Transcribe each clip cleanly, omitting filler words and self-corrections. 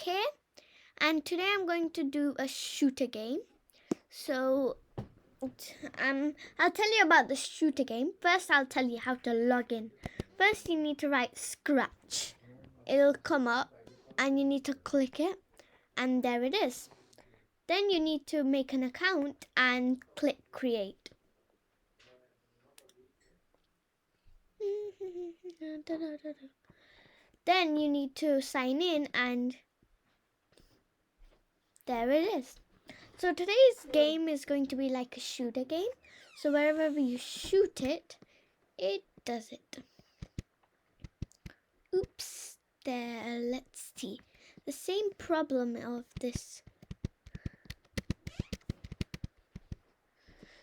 here, and today I'm going to do a shooter game. So I'll tell you about the shooter game. First, I'll tell you how to log in. First, you need to write Scratch. It'll come up and you need to click it, and there it is. Then you need to make an account and click create. Then you need to sign in, and there it is. So today's game is going to be like a shooter game. So wherever you shoot it, it does it. Oops, there, let's see. The same problem of this.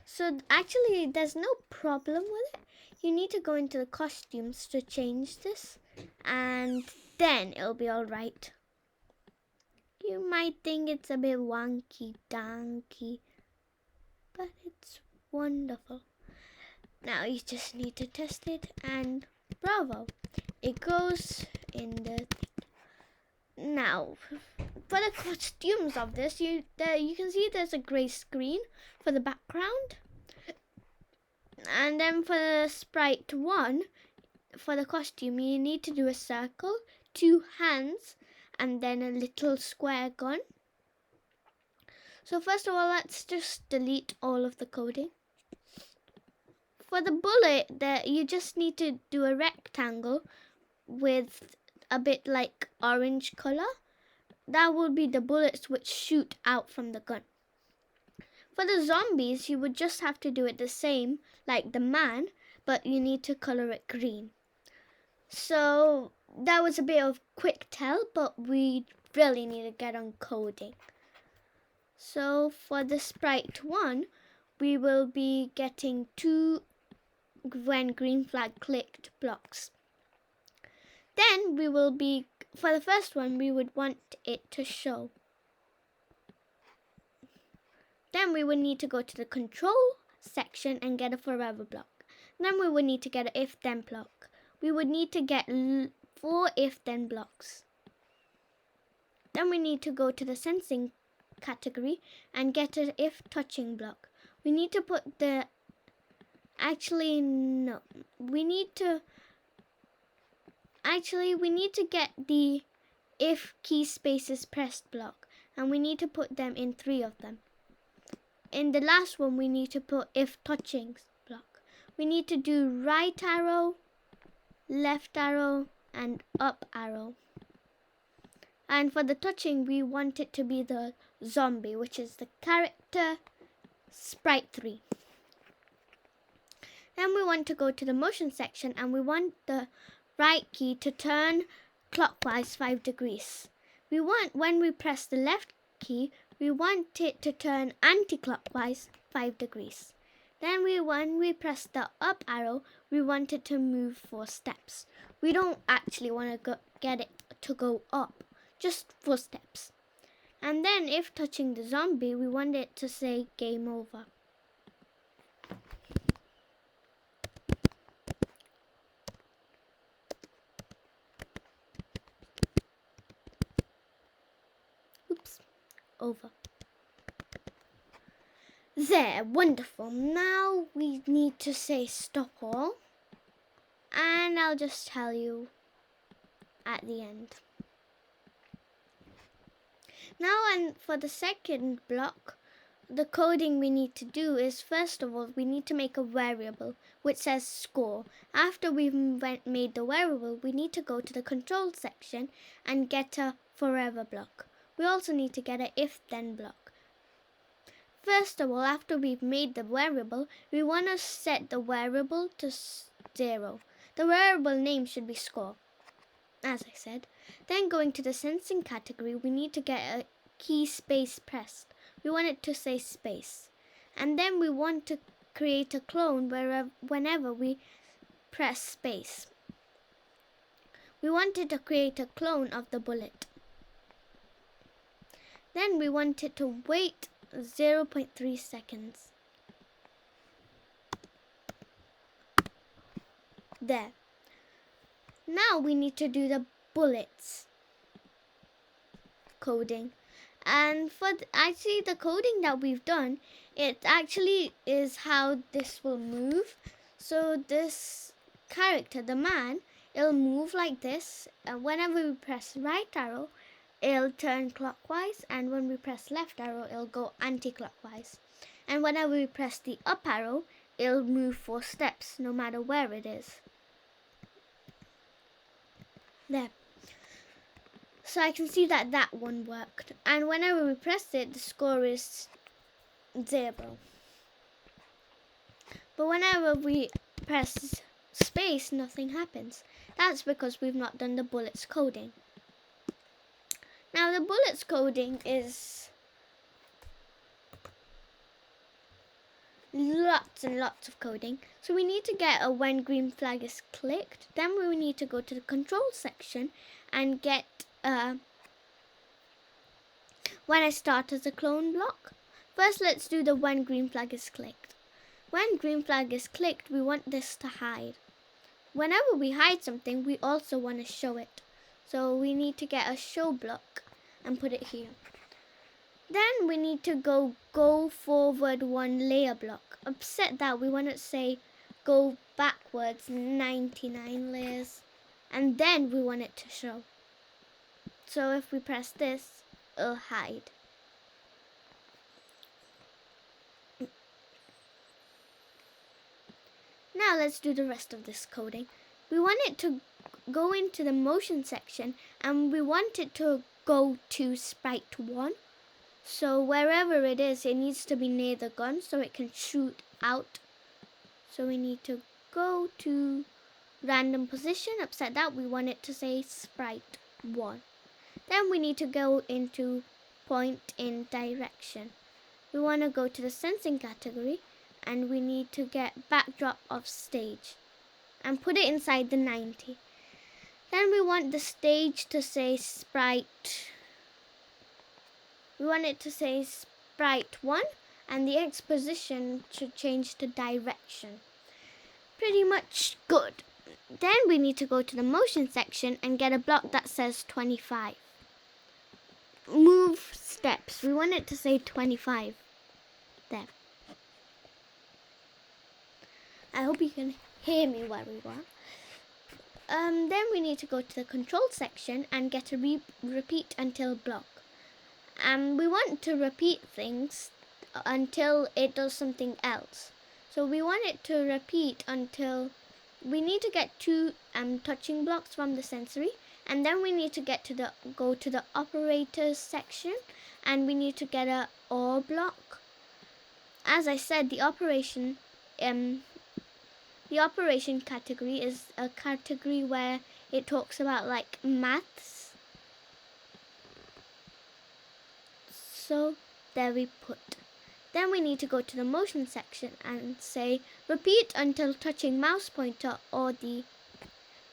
So actually there's no problem with it. You need to go into the costumes to change this, and then it'll be alright. You might think it's a bit wonky donkey, but it's wonderful. Now you just need to test it, and bravo, it goes in the. Now for the costumes of this, you can see there's a grey screen for the background, and then for the sprite 1, for the costume, you need to do a circle, 2 hands, and then a little square gun. So first of all, let's just delete all of the coding. For the bullet, you just need to do a rectangle with a bit like orange color. That will be the bullets which shoot out from the gun. For the zombies, you would just have to do it the same like the man, but you need to color it green. So that was a bit of quick tell, but we really need to get on coding. So for the sprite 1, we will be getting 2 when green flag clicked blocks. Then we will be, for the first one, we would want it to show. Then we would need to go to the control section and get a forever block. Then we would need to get an if then block. We would need to get 4 if then blocks. Then we need to go to the sensing category and get an if touching block. We need to put the, actually no, we need to get the if key spaces pressed block, and we need to put them in 3 of them. In the last one, we need to put if touching block. We need to do right arrow, left arrow, and up arrow. And for the touching, we want it to be the zombie, which is the character sprite 3. Then we want to go to the motion section, and we want the right key to turn clockwise 5 degrees. We want, when we press the left key, we want it to turn anti-clockwise 5 degrees. Then when we press the up arrow, we want it to move 4 steps. We don't actually want to get it to go up, just 4 steps. And then if touching the zombie, we want it to say game over. Oops, over. There, wonderful. Now we need to say stop all, and I'll just tell you at the end. Now, and for the second block, the coding we need to do is, first of all, we need to make a variable which says score. After we've made the variable, we need to go to the control section and get a forever block. We also need to get an if then block. First of all, after we've made the variable, we want to set the variable to 0. The variable name should be score, as I said. Then going to the sensing category, we need to get a key space pressed. We want it to say space. And then we want to create a clone whenever we press space. We wanted to create a clone of the bullet. Then we want it to wait 0.3 seconds. There. Now we need to do the bullets coding. And for actually the coding that we've done, it actually is how this will move. So this character, the man, it'll move like this. And whenever we press right arrow, it'll turn clockwise. And when we press left arrow, it'll go anti-clockwise. And whenever we press the up arrow, it'll move 4 steps, no matter where it is. There. So I can see that that one worked. And whenever we press it, the score is 0. But whenever we press space, nothing happens. That's because we've not done the bullets coding. Now the bullets coding is lots and lots of coding. So we need to get a when green flag is clicked. Then we need to go to the control section and get when I start as a clone block. First, let's do the when green flag is clicked. When green flag is clicked, we want this to hide. Whenever we hide something, we also want to show it. So we need to get a show block and put it here. Then we need to go forward 1 layer block. Upset that, we want to say go backwards 99 layers. And then we want it to show. So if we press this, it'll hide. Now let's do the rest of this coding. We want it to go into the motion section and we want it to go to sprite 1. So wherever it is, it needs to be near the gun so it can shoot out. So we need to go to random position. Upset that, we want it to say sprite 1. Then we need to go into point in direction. We want to go to the sensing category and we need to get backdrop of stage and put it inside the 90. Then we want the stage to say sprite. We want it to say sprite 1 and the X position should change to direction. Pretty much good. Then we need to go to the motion section and get a block that says 25. Move steps. We want it to say 25. There. I hope you can hear me very well. Then we need to go to the control section and get a repeat until block. We want to repeat things until it does something else. So we want it to repeat until we need to get 2 touching blocks from the sensory. And then we need to go to the operators section and we need to get a OR block. As I said, the operation category is a category where it talks about like maths. So there we put. Then we need to go to the motion section and say repeat until touching mouse pointer or the.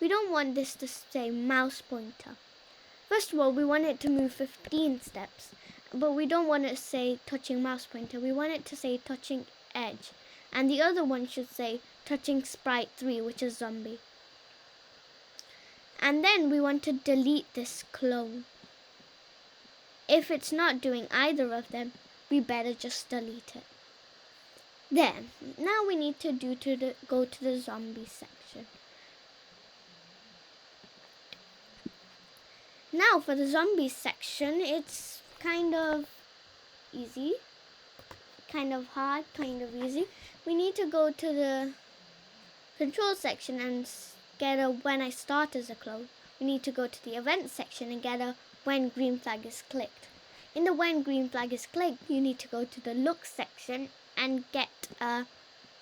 We don't want this to say mouse pointer. First of all, we want it to move 15 steps, but we don't want it to say touching mouse pointer. We want it to say touching edge. And the other one should say touching sprite 3, which is zombie. And then we want to delete this clone. If it's not doing either of them, we better just delete it. Then, now we need to go to the zombie section. Now for the zombies section, it's kind of easy, kind of hard, kind of easy. We need to go to the control section and get a when I start as a clone. We need to go to the event section and get a when green flag is clicked. In the when green flag is clicked, you need to go to the look section and get a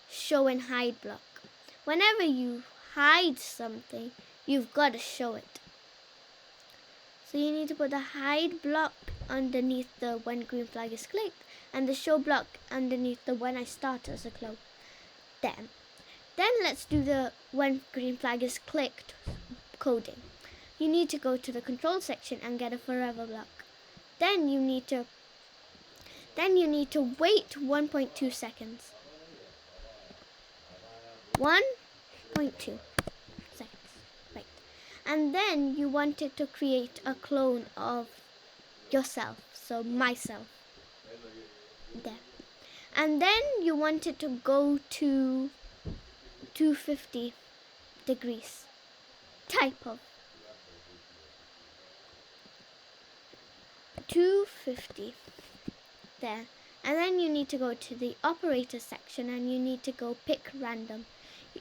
show and hide block. Whenever you hide something, you've got to show it. So you need to put the hide block underneath the when green flag is clicked and the show block underneath the when I start as a clone. Then let's do the when green flag is clicked coding. You need to go to the control section and get a forever block. Then you need to wait 1.2 seconds. 1.2 seconds. Right. And then you want it to create a clone of yourself, so myself, there. And then you want it to go to 250 degrees, type of 250, there. And then you need to go to the operator section and you need to go pick random.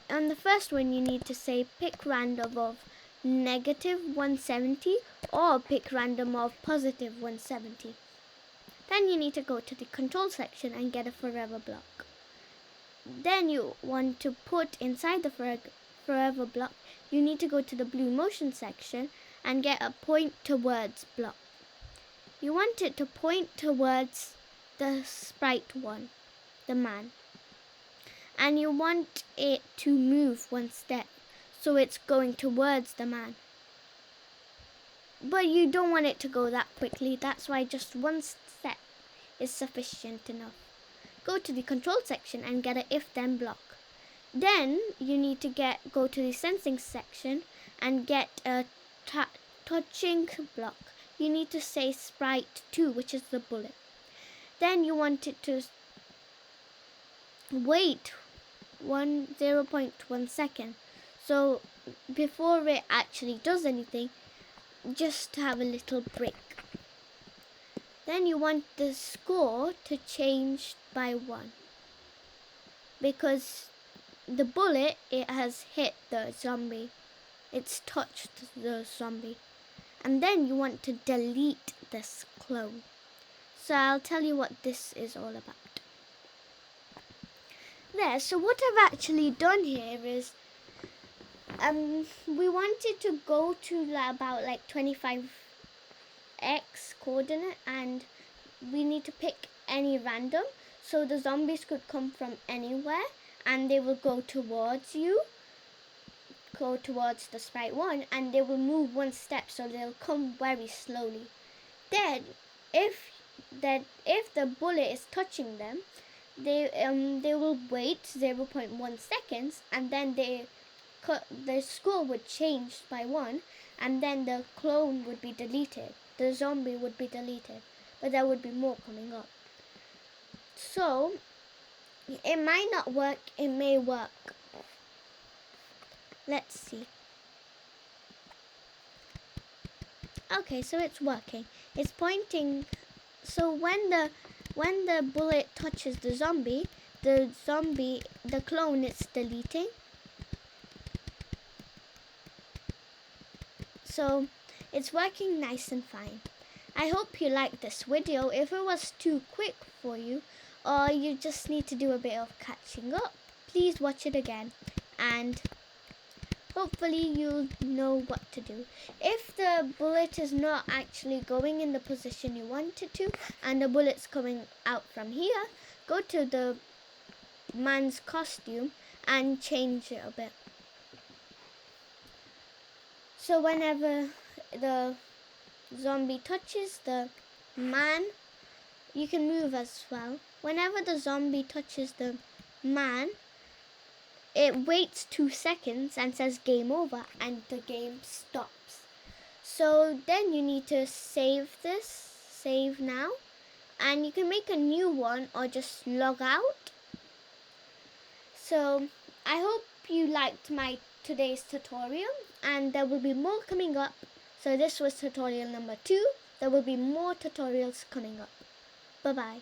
On the first one you need to say pick random of negative 170 or pick random of positive 170. Then you need to go to the control section and get a forever block. Then you want to put inside the forever block, you need to go to the blue motion section and get a point towards block. You want it to point towards the sprite one, the man. And you want it to move one step, so it's going towards the man. But you don't want it to go that quickly, that's why just one step is sufficient enough. Go to the control section and get an if-then block. Then you need to go to the sensing section and get a touching block. You need to say sprite 2, which is the bullet. Then you want it to wait 0.1 second. So before it actually does anything, just have a little break. Then you want the score to change by 1. Because the bullet, it has hit the zombie. It's touched the zombie. And then you want to delete this clone. So I'll tell you what this is all about. There, so what I've actually done here is we wanted to go to about like 25x coordinate, and we need to pick any random, so the zombies could come from anywhere and they will go towards you, go towards the sprite 1, and they will move one step, so they'll come very slowly. Then if the bullet is touching them, they will wait 0.1 seconds, and then the score would change by 1, and then the clone would be deleted. The zombie would be deleted, but there would be more coming up. So it might not work, it may work. Let's see. Okay, so it's working. It's pointing. So when the bullet touches the clone is deleting. So it's working nice and fine. I hope you liked this video. If it was too quick for you, or you just need to do a bit of catching up, please watch it again, and hopefully you'll know what to do. If the bullet is not actually going in the position you want it to, and the bullet's coming out from here, go to the man's costume and change it a bit. So whenever the zombie touches the man, you can move as well. Whenever the zombie touches the man, it waits 2 seconds and says game over, and the game stops. So then you need to save now, and you can make a new one or just log out. So I hope you liked my today's tutorial, and there will be more coming up. So this was tutorial number 2. There will be more tutorials coming up. Bye bye.